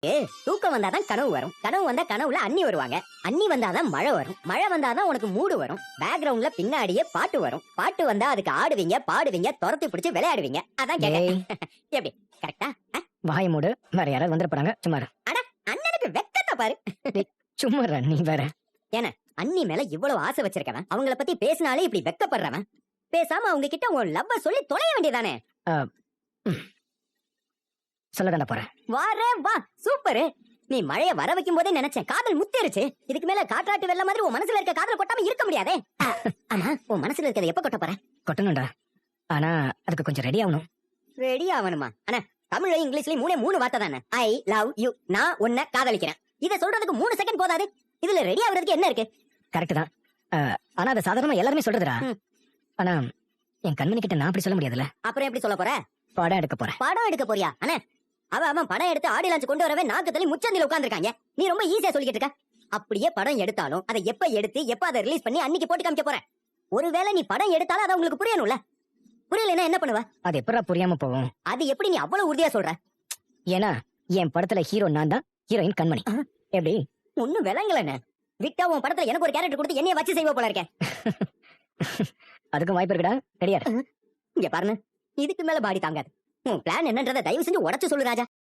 தூக்கம் வந்தாதான் கனவு வரும், கனவு வந்தா கனவுல அண்ணி வருவாங்க, அண்ணி வந்தாதான் மழை வரும், மழை வந்தாதான் உனக்கு மூடு வரும், பேக்ரவுண்ட்ல பின்னாடியே பாட்டு வரும், பாட்டு வந்தா அதுக்கு ஆடுவீங்க பாடுவீங்க துரத்தி பிடிச்சு விளையாடுவீங்க. அதான் கேட்டேன். எப்படி கரெக்டா? வாய் மூடு, வேற யாராவது வந்துட போறாங்க. சும்மா அட அண்ணனுக்கு வெக்கத்தை பாரு. சும்மா நீ வேற. ஏன்னா அண்ணி மேல இவ்வளவு ஆசை வச்சிருக்கவன் அவங்கள பத்தி பேசினாலே இப்படி வெக்கப்படுறவன் பேசாம அவங்க கிட்ட உன் லவ்வ சொல்லி தொலைய வேண்டியதானே? சொல்லதான போறேன். வாரே வா, சூப்பர். நீ மழைய வர வைக்கும் போதே நினைச்சேன் காதல் முத்தேறுச்சு. இதுக்கு மேல காற்றாட்டு வெள்ள மாதிரி உன் மனசுல இருக்க காதல் கொட்டாம இருக்க முடியாதே. ஆமா, உன் மனசுல இருக்கிறத எப்ப கொட்ட போற? கொட்டணும்டா, ஆனா அதுக்கு கொஞ்சம் ரெடி ஆகணும். ரெடி ஆகணுமா? ஆனா தமிழ்ல இங்கிலீஷ்லயும் மூணே வார்த்தை தானே. ஐ லவ் யூ, நான் உன்னை காதலிக்கிறேன். இத சொல்றதுக்கு 3 செகண்ட் போதாது. இதுல ரெடி ஆகுறதுக்கு என்ன இருக்கு? கரெக்ட் தான். ஆனா அதை சாதாரணமா எல்லாருமே சொல்றதுடா. ஆனா என் கண்மணி கிட்ட நான் அப்படி சொல்ல முடியாதுல்ல. அப்புறம் எப்படி சொல்ல போற? படம் எடுக்க போறேன். படம் எடுக்க போறியா? அண்ணா அவன் படம் எடுத்து ஆடி லான்ச் கொண்டு வரவே நாக்கு தள்ளி முச்சந்தில உட்கார்ந்திருக்காங்க. நீ ரொம்ப ஈஸியா சொல்லிக்கிட்டு இருக்க. அப்படியே படம் எடுத்தாலும் அதை எப்ப எடுத்து எப்ப அதை ரிலீஸ் பண்ணி அன்னைக்கு போட்டு காமிக்க போற. ஒருவேளை நீ படம் எடுத்தாலும் அதை உங்களுக்கு புரியணும்ல. புரியலன்னா என்ன பண்ணுவ? அது எப்படா புரியாம போகும்? அது எப்படி நீ அவ்வளவு உறுதியா சொல்ற? ஏன்னா என் படத்துல ஹீரோ நான் தான், ஹீரோயின் கண்மணி. எப்படி ஒண்ணும் விளங்கலன்னு விட்டா உன் படத்துல எனக்கு ஒரு கேரக்டர் கொடுத்து என்னைய வச்சு செய்வ போல இருக்கேன். அதுக்கும் வாய்ப்பு இருக்குடா. ரெடியா? இங்க பாருங்க, இதுக்கு மேல பாடி தாங்காது. உன் பிளான் என்னன்றதை தயவு செஞ்சு உடைச்சு சொல்லு ராஜா.